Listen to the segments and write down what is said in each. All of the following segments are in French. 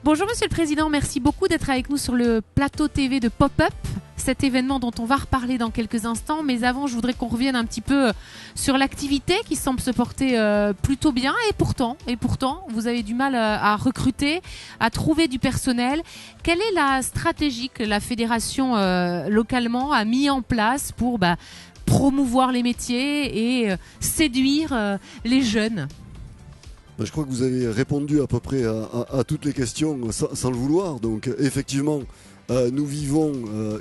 Bonjour Monsieur le Président, merci beaucoup d'être avec nous sur le plateau TV de Pop-Up, cet événement dont on va reparler dans quelques instants. Mais avant, je voudrais qu'on revienne un petit peu sur l'activité qui semble se porter plutôt bien. Et pourtant, vous avez du mal à recruter, à trouver du personnel. Quelle est la stratégie que la fédération localement a mis en place pour promouvoir les métiers et séduire les jeunes ? Je crois que vous avez répondu à peu près à toutes les questions sans le vouloir. Donc effectivement, nous vivons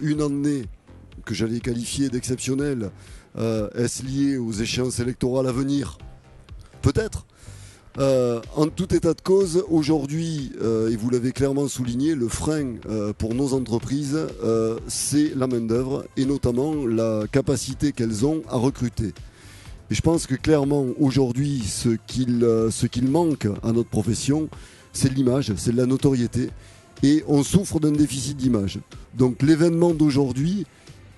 une année que j'allais qualifier d'exceptionnelle. Est-ce lié aux échéances électorales à venir ? Peut-être. En tout état de cause, aujourd'hui, et vous l'avez clairement souligné, le frein pour nos entreprises, c'est la main-d'œuvre et notamment la capacité qu'elles ont à recruter. Et je pense que clairement, aujourd'hui, ce qu'il manque à notre profession, c'est de l'image, c'est de la notoriété. Et on souffre d'un déficit d'image. Donc l'événement d'aujourd'hui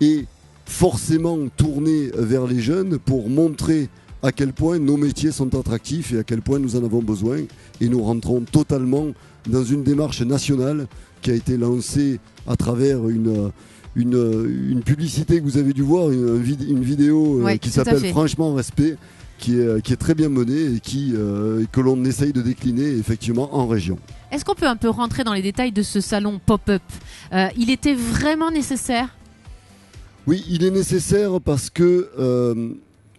est forcément tourné vers les jeunes pour montrer à quel point nos métiers sont attractifs et à quel point nous en avons besoin. Et nous rentrons totalement dans une démarche nationale qui a été lancée à travers une publicité que vous avez dû voir, une vidéo qui s'appelle Franchement Respect, qui est très bien menée et que l'on essaye de décliner effectivement en région. Est-ce qu'on peut un peu rentrer dans les détails de ce salon Pop-Up ? Il était vraiment nécessaire ? Oui, il est nécessaire parce que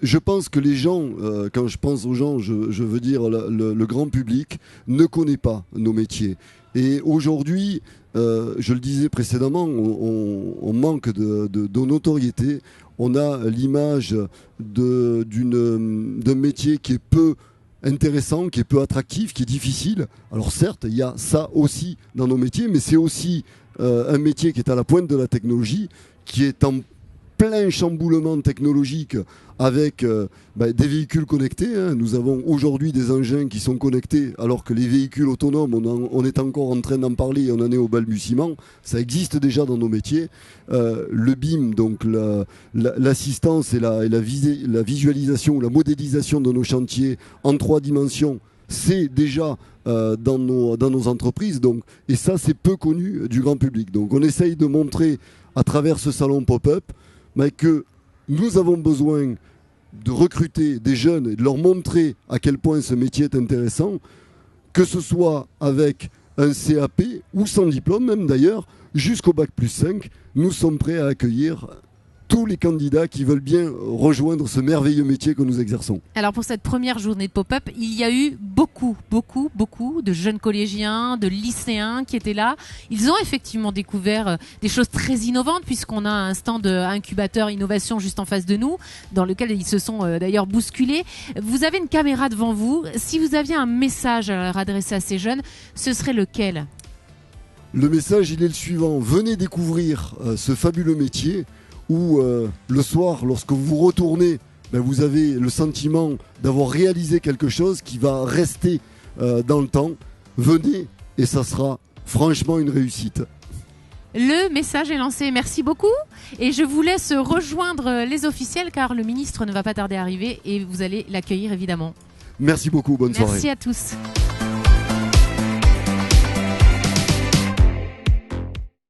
je pense que les gens, quand je pense aux gens, je veux dire le grand public, ne connaît pas nos métiers. Et aujourd'hui, je le disais précédemment, on manque de notoriété. On a l'image d'un métier qui est peu intéressant, qui est peu attractif, qui est difficile. Alors certes, il y a ça aussi dans nos métiers, mais c'est aussi un métier qui est à la pointe de la technologie, qui est en plein chamboulement technologique avec des véhicules connectés. Nous avons aujourd'hui des engins qui sont connectés alors que les véhicules autonomes, on est encore en train d'en parler et on en est au balbutiement. Ça existe déjà dans nos métiers. Le BIM, donc l'assistance et la visualisation ou la modélisation de nos chantiers en 3 dimensions, c'est déjà dans nos entreprises. Donc, et ça, c'est peu connu du grand public. Donc on essaye de montrer à travers ce salon Pop-Up que nous avons besoin de recruter des jeunes et de leur montrer à quel point ce métier est intéressant, que ce soit avec un CAP ou sans diplôme même d'ailleurs, jusqu'au Bac+5, nous sommes prêts à accueillir tous les candidats qui veulent bien rejoindre ce merveilleux métier que nous exerçons. Alors pour cette première journée de Pop-Up, il y a eu beaucoup de jeunes collégiens, de lycéens qui étaient là. Ils ont effectivement découvert des choses très innovantes puisqu'on a un stand incubateur innovation juste en face de nous, dans lequel ils se sont d'ailleurs bousculés. Vous avez une caméra devant vous. Si vous aviez un message à leur adresser à ces jeunes, ce serait lequel ? Le message, il est le suivant. Venez découvrir ce fabuleux métier où le soir, lorsque vous retournez, vous avez le sentiment d'avoir réalisé quelque chose qui va rester dans le temps. Venez et ça sera franchement une réussite. Le message est lancé, merci beaucoup. Et je vous laisse rejoindre les officiels car le ministre ne va pas tarder à arriver et vous allez l'accueillir évidemment. Merci beaucoup, bonne soirée. Merci à tous.